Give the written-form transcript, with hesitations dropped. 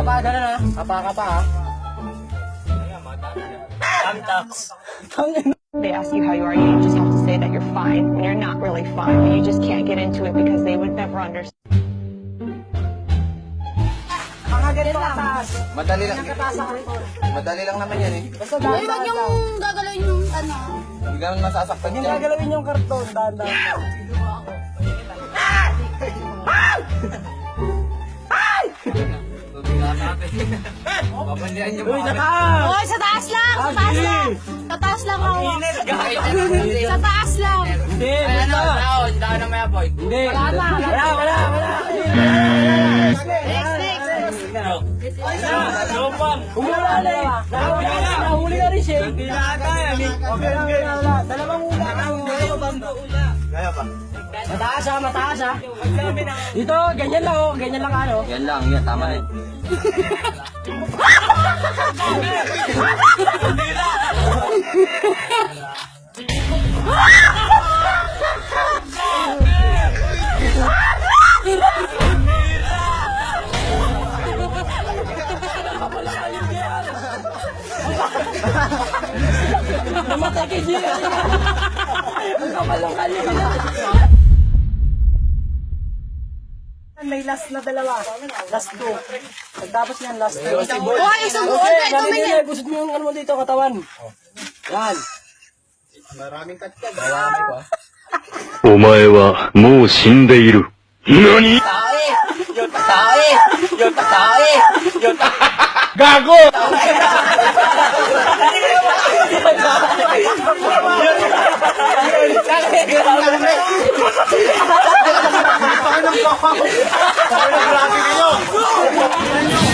Kapa, gano'n ha. Kapa ha. They ask you how you are, you just have to say that you're fine when you're not really fine. And you just can't get into it because they would never understand. Mga ganito kataas. Madali lang. Kataas ang karton. Madali lang naman yan eh. Basta Uy, dahan-dahan wag lang. yung gagalawin yung ano. Hindi ka naman masasaktan Yung dyan. gagalawin yung karton, dahan-dahan lang. Uy, naka! Uy, sa taas lang! Sa taas lang! Sa taas lang ako. Sa taas lang! Hindi, basta. Hindi. Wala. Nahuli ka rin siya. Wala. Dalawang ula. Mataas ha. Dito, ganyan lang oh. Ganyan lang ano. Yan lang, yan. Tama na. Namatay kay Gia. Ang kapalang kanya. May last na dalawa. Last two. Pagtapos niyan, last two. Uy, isubuan ka! Ito Ganun minute! yun, gusot mo yung ano mo dito, katawan. Yan. お前はもう死んでいる。何 Gago! Paano